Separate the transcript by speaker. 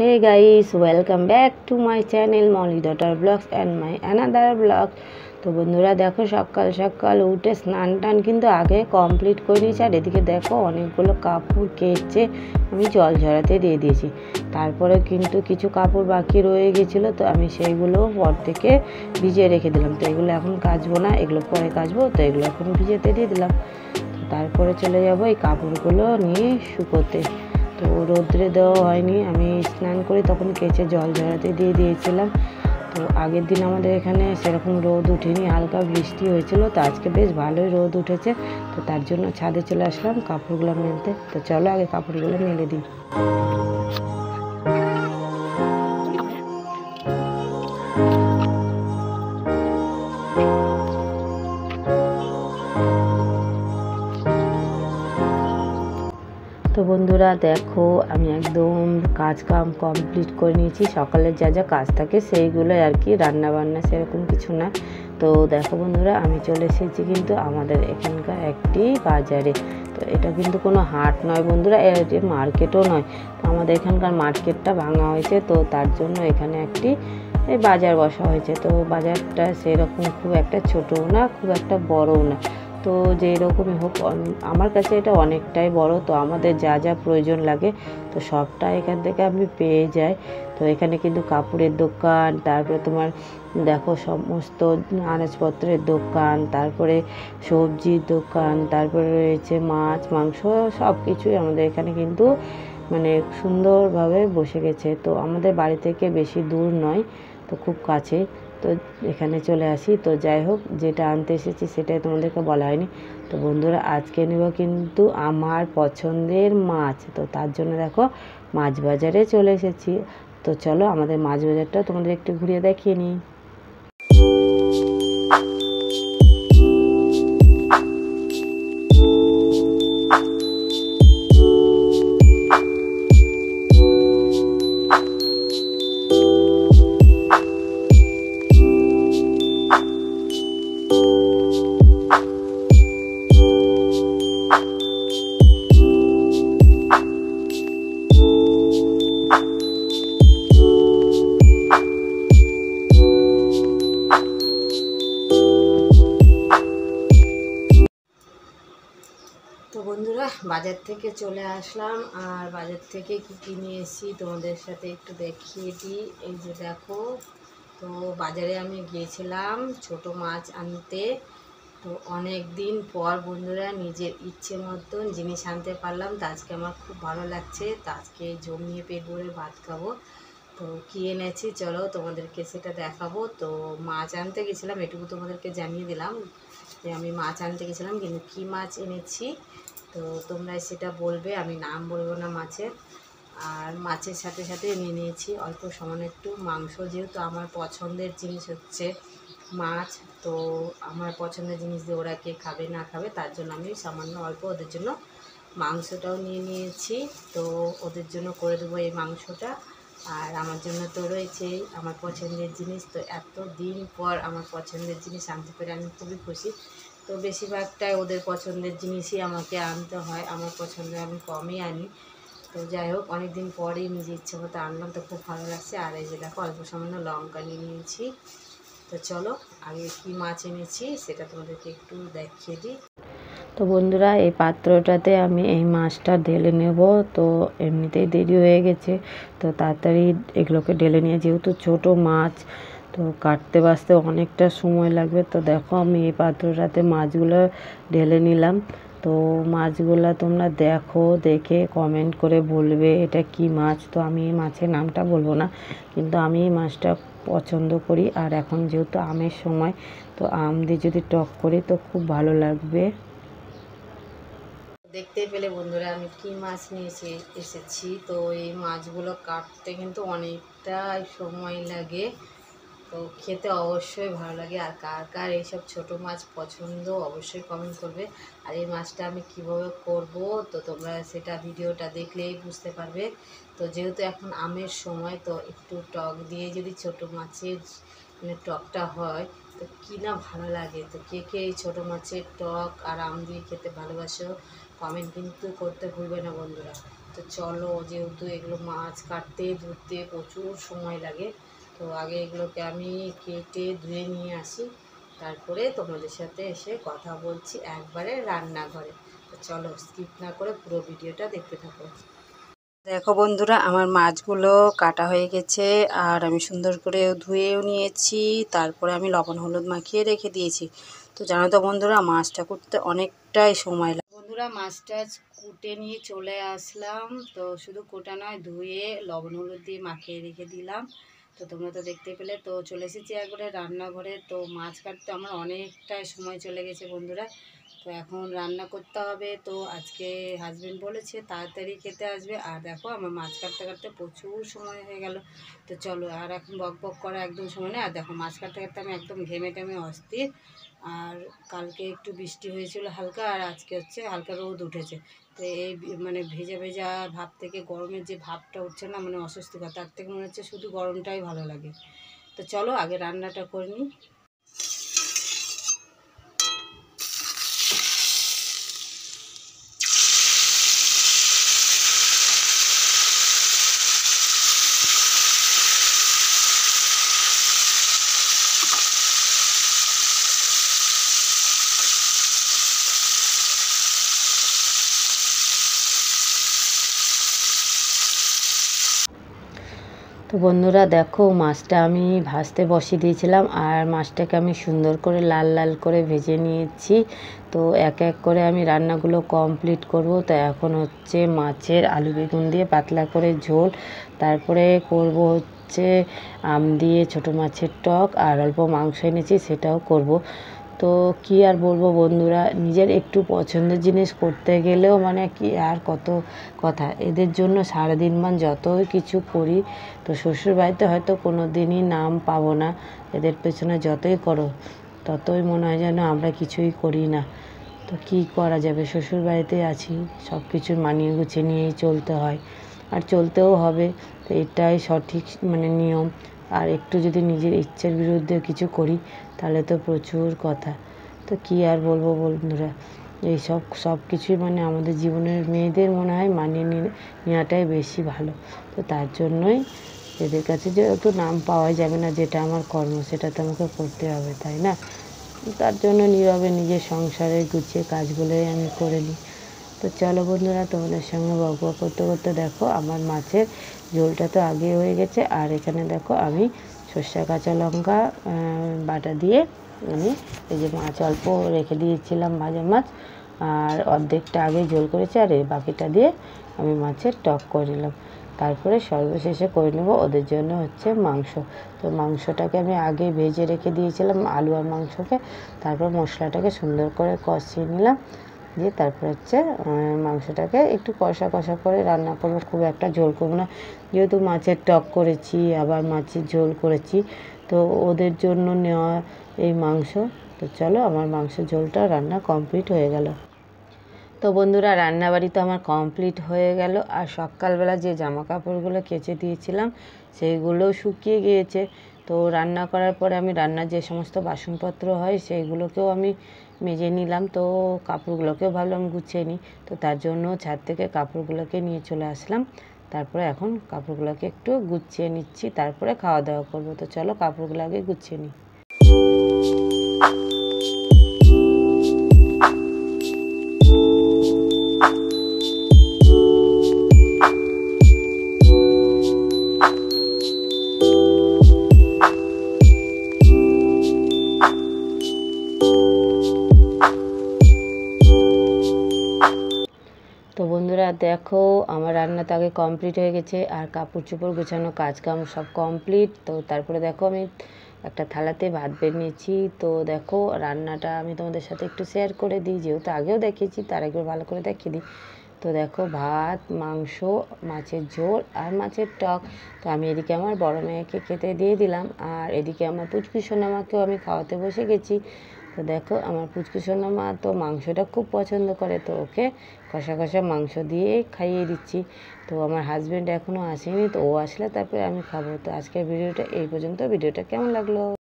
Speaker 1: Hey guys, welcome back to my channel Molly Daughter Vlogs and my another vlog। তো বন্ধুরা দেখো সকাল সকাল উঠে স্নান টান কিন্তু আগে কমপ্লিট করে নিয়েছি। আর এদিকে দেখো অনেকগুলো কাপড় কেচে আমি জল ঝরাতে দিয়ে দিয়েছি। তারপরে কিন্তু কিছু কাপড় বাকি রয়ে গেছিলো, তো আমি সেইগুলো পর থেকে ভিজিয়ে রেখে দিলাম। তো এগুলো এখন কাচবো না, এগুলো পরে কাচবো, তো এগুলো এখন ভিজেতে দিয়ে দিলাম। তারপরে চলে যাবো এই কাপড়গুলো নিয়ে শুকোতে। তো রোদ্রে দেওয়া হয়নি, আমি স্নান করি তখন কেচে জল ঝরাতে দিয়ে দিয়েছিলাম। তো আগের দিন আমাদের এখানে সেরকম রোদ উঠেনি, হালকা বৃষ্টি হয়েছিল। তো আজকে বেশ ভালোই রোদ উঠেছে, তো তার জন্য ছাদে চলে আসলাম কাপড়গুলো মেলতে। তো চলো আগে কাপড়গুলো মেলে দিই। তো বন্ধুরা দেখো আমি একদম কাজ কাম কমপ্লিট করে নিয়েছি। সকালের যা যা কাজ থাকে সেইগুলো আর কি, রান্না বান্না সেরকম কিছু না। তো দেখো বন্ধুরা আমি চলে এসেছি কিন্তু আমাদের এখানকার একটি বাজারে। তো এটা কিন্তু কোনো হাট নয় বন্ধুরা, এটি মার্কেটও নয়। তো আমাদের এখানকার মার্কেটটা ভাঙা হয়েছে, তো তার জন্য এখানে একটি বাজার বসা হয়েছে। তো বাজারটা সেরকম খুব একটা ছোটও না, খুব একটা বড়ও না। তো যেই রকমই হোক আমার কাছে এটা অনেকটাই বড়। তো আমাদের যা যা প্রয়োজন লাগে তো সবটা এখান থেকে আমি পেয়ে যাই। তো এখানে কিন্তু কাপড়ের দোকান, তারপরে তোমার দেখো সমস্ত আনাজপত্রের দোকান, তারপরে সবজির দোকান, তারপরে রয়েছে মাছ মাংস, সব কিছুই আমাদের এখানে কিন্তু মানে সুন্দরভাবে বসে গেছে। তো আমাদের বাড়ি থেকে বেশি দূর নয়, তো খুব কাছে। তো এখানে চলে আসি। তো যাই হোক, যেটা আনতে এসেছি সেটাই তোমাদেরকে বলা হয়নি। তো বন্ধুরা আজকে নেব কিন্তু আমার পছন্দের মাছ। তো তার জন্য দেখো মাছ বাজারে চলে এসেছি। তো চলো আমাদের মাছ বাজারটা তোমাদের একটু ঘুরিয়ে দেখিয়ে নিই। তো বন্ধুরা বাজার থেকে চলে আসলাম, আর বাজার থেকে কি কিনে এসেছি তোমাদের সাথে একটু দেখিয়ে দিই। এই যে দেখো, তো বাজারে আমি গিয়েছিলাম ছোট মাছ আনতে। তো অনেক দিন পর বন্ধুরা নিজের ইচ্ছে মতন জিনিস আনতে পারলাম। তো আজকে আমার খুব ভালো লাগছে। তো আজকে জমিয়ে পেট ভরে ভাত খাবো। তো কী এনেছি চলো তোমাদেরকে সেটা দেখাবো। তো মাছ আনতে গেছিলাম, এটুকু তোমাদেরকে জানিয়ে দিলাম যে আমি মাছ আনতে গেছিলাম, কিন্তু কী মাছ এনেছি তো তোমরা সেটা বলবে, আমি নাম বলবো না মাছের। আর মাছের সাথে সাথে নিয়ে নিয়েছি অল্প সামান্য একটু মাংস, যেহেতু আমার পছন্দের জিনিস হচ্ছে মাছ। তো আমার পছন্দের জিনিস দিয়ে ওরা কে খাবে না খাবে, তার জন্য আমি সামান্য অল্প ওদের জন্য মাংসটাও নিয়ে নিয়েছি। তো ওদের জন্য করে দেবো এই মাংসটা। আর আমার জন্য তো রয়েছেই আমার পছন্দের জিনিস। তো এত দিন পর আমার পছন্দের জিনিস আনতে পেরে আমি খুবই খুশি। তো বেশিরভাগটাই ওদের পছন্দের জিনিসই আমাকে আনতে হয়, আমার পছন্দের আমি কমই আনি। তো যাই হোক অনেক দিন পরেই নিজে ইচ্ছে মতো আনলাম, তো খুব ভালো লাগছে। আর এই যে দেখো অল্প সামান্য লঙ্কা নিয়ে নিয়েছি। তো চলো আগে কী মাছ এনেছি সেটা তোমাদেরকে একটু দেখিয়ে দিই। তো বন্ধুরা এই পাত্রটাতে আমি এই মাছটা ঢেলে নেব। তো এমনিতেই দেরি হয়ে গেছে, তো তাড়াতাড়ি এগুলোকে ঢেলে নিয়ে, যেহেতু ছোট মাছ তো কাটতে বাছতে অনেকটা সময় লাগবে। তো দেখো আমি এই পাত্রটাতে মাছগুলো ঢেলে নিলাম। তো মাছগুলো তোমরা দেখো, দেখে কমেন্ট করে বলবে এটা কি মাছ। তো আমি এই মাছের নামটা বলবো না, কিন্তু আমি এই মাছটা পছন্দ করি। আর এখন যেহেতু আমের সময়, তো আম দিয়ে যদি টক করি তো খুব ভালো লাগবে। দেখতেই পেলে বন্ধুরা আমি কি মাছ নিয়ে এসেছি। তো এই মাছগুলো কাটতে কিন্তু অনেকটাই সময় লাগে, তো খেতে অবশ্যই ভালো লাগে। আর কার কার এইসব ছোটো মাছ পছন্দ অবশ্যই কমেন্ট করবে। আর এই মাছটা আমি কিভাবে করব তো তোমরা সেটা ভিডিওটা দেখলেই বুঝতে পারবে। তো যেহেতু এখন আমের সময়, তো একটু টক দিয়ে যদি ছোটো মাছের মানে টকটা হয় তো কী না ভালো লাগে। তো কে কে এই ছোটো মাছের টক আর আম দিয়ে খেতে ভালোবাসো কমেন্ট কিন্তু করতে ভুলবে না বন্ধুরা। তো চলো, যেহেতু এগুলো মাছ কাটতে ধুতে প্রচুর সময় লাগে, তো আগে এগুলোকে আমি কেটে ধুয়ে নিয়ে আসি, তারপরে তোমাদের সাথে এসে কথা বলছি একবারে রান্নাঘরে। তো চলো, স্কিপ না করে পুরো ভিডিওটা দেখতে থাকো। দেখো বন্ধুরা, আমার মাছগুলো কাটা হয়ে গেছে আর আমি সুন্দর করে ধুয়েও নিয়েছি, তারপরে আমি লবণ হলুদ মাখিয়ে রেখে দিয়েছি। তো জানো তো বন্ধুরা, মাছটা করতে অনেকটাই সময় লাগে। বন্ধুরা, মাছটা কুটে নিয়ে চলে আসলাম, তো শুধু কোটা নয়, ধুয়ে লবণ হলুদ দিয়ে মাখিয়ে রেখে দিলাম। তো তোমরা তো দেখতে পেলে। তো চলে এসেছি একবারে রান্নাঘরে। তো মাছ কাটতে আমার অনেকটাই সময় চলে গেছে বন্ধুরা। তো এখন রান্না করতে হবে। তো আজকে হাজবেন্ড বলেছে তাড়াতাড়ি খেতে আসবে, আর দেখো আমার মাছ কাটতে কাটতে প্রচুর সময় হয়ে গেল। তো চলো, আর এখন বক বক করা একদম সময় নেই। আর দেখো মাছ কাটতে কাটতে আমি একদম ঘেমে টেমে অস্থির। আর কালকে একটু বৃষ্টি হয়েছিল হালকা, আর আজকে হচ্ছে হালকা রোদ উঠেছে। তো এই মানে ভেজা ভেজা ভাব থেকে গরমের যে ভাবটা উঠছে না, মানে অস্বস্তিকর, তার থেকে মনে হচ্ছে শুধু গরমটাই ভালো লাগে। তো চলো আগে রান্নাটা করে নিই। তো বন্ধুরা দেখো, মাছটা আমি ভাজতে বসিয়ে দিয়েছিলাম, আর মাছটাকে আমি সুন্দর করে লাল লাল করে ভেজে নিয়েছি। তো এক এক করে আমি রান্নাগুলো কমপ্লিট করব। তো এখন হচ্ছে মাছের আলু বেগুন দিয়ে পাতলা করে ঝোল, তারপরে করব হচ্ছে আম দিয়ে ছোটো মাছের টক, আর অল্প মাংস এনেছি সেটাও করব। তো কি আর বলবো বন্ধুরা, নিজের একটু পছন্দের জিনিস করতে গেলেও মানে কি আর কত কথা, এদের জন্য সারাদিন যতই কিছু করি, তো শ্বশুরবাড়িতে হয়তো কোনো দিনই নাম পাবো না। এদের পেছনে যতই করো ততই মনে হয় যেন আমরা কিছুই করি না। তো কি করা যাবে, শ্বশুরবাড়িতে আছি, সব কিছু মানিয়ে গুছিয়ে নিয়েই চলতে হয়, আর চলতেও হবে। তো এটাই সঠিক মানে নিয়ম। আর একটু যদি নিজের ইচ্ছের বিরুদ্ধে কিছু করি তাহলে তো প্রচুর কথা। তো কি আর বলবো বন্ধুরা, এই সব কিছুই মানে আমাদের জীবনের মেয়েদের মনে হয় মানিয়ে নেওয়াটাই বেশি ভালো। তো তার জন্যই এদের কাছে যেহেতু নাম পাওয়াই যাবে না, যেটা আমার কর্ম সেটা তো আমাকে করতে হবে, তাই না? তার জন্য নীরবে নিজের সংসারে গুছিয়ে কাজগুলোই আমি করে নিই। তো চলো বন্ধুরা, তোমাদের সঙ্গে বক বক করতে করতে দেখো আমার মাছের ঝোলটা তো আগে হয়ে গেছে, আর এখানে দেখো আমি সর্ষে কাঁচা লঙ্কা বাটা দিয়ে আমি এই যে মাছ অল্প রেখে দিয়েছিলাম ভাজা মাছ, আর অর্ধেকটা আগে ঝোল করেছি, আর এই বাকিটা দিয়ে আমি মাছের টক করে নিলাম। তারপরে সর্বশেষে করে নেব ওদের জন্য হচ্ছে মাংস। তো মাংসটাকে আমি আগে ভেজে রেখে দিয়েছিলাম, আলু আর মাংসকে। তারপর মশলাটাকে সুন্দর করে কষিয়ে নিলাম, দিয়ে তারপর হচ্ছে মাংসটাকে একটু কষা কষা করে রান্না করবো, খুব একটা ঝোল করবো না, যেহেতু মাছের টক করেছি আবার মাছের ঝোল করেছি। তো ওদের জন্য নেওয়া এই মাংস। তো চলো, আমার মাংসের ঝোলটা রান্না কমপ্লিট হয়ে গেল। তো বন্ধুরা, রান্নাবাড়ি তো আমার কমপ্লিট হয়ে গেল, আর সকালবেলা যে জামা কাপড়গুলো কেচে দিয়েছিলাম সেইগুলোও শুকিয়ে গিয়েছে। তো রান্না করার পরে আমি রান্নার যে সমস্ত বাসনপত্র হয় সেইগুলোকেও আমি মেজে নিলাম। তো কাপড়গুলোকেও ভাবলাম গুছিয়ে নিই। তো তার জন্য ছাদ থেকে কাপড়গুলোকে নিয়ে চলে আসলাম। তারপরে এখন কাপড়গুলোকে একটু গুছিয়ে নিচ্ছি, তারপরে খাওয়া দাওয়া করবো। তো চলো কাপড়গুলো আগে গুছিয়ে নিই। তো বন্ধুরা দেখো, আমার রান্না তো আগে কমপ্লিট হয়ে গেছে, আর কাপড় চোপড় গোছানো কাজকাম সব কমপ্লিট। তো তারপরে দেখো আমি একটা থালাতে ভাত বেড়ে নিয়েছি। তো দেখো রান্নাটা আমি তোমাদের সাথে একটু শেয়ার করে দিই, যেহেতু আগেও দেখিয়েছি তার একবার ভালো করে দেখিয়ে দিই। তো দেখো ভাত, মাংস, মাছের ঝোল আর মাছের টক। তো আমি এদিকে আমার বড় মেয়েকে খেতে দিয়ে দিলাম, আর এদিকে আমার পুচকু সোনামাকেও আমি খাওয়াতে বসে গেছি। তো দেখো আমার পুচকু সোনামা তো মাংসটা খুব পছন্দ করে, তো ওকে কষা কষা মাংস দিয়েই খাইয়ে দিচ্ছি। তো আমার হাজব্যান্ড এখনও আসেনি, তো ও আসলে তারপরে আমি খাবো। তো আজকের ভিডিওটা এই পর্যন্ত। ভিডিওটা কেমন লাগলো?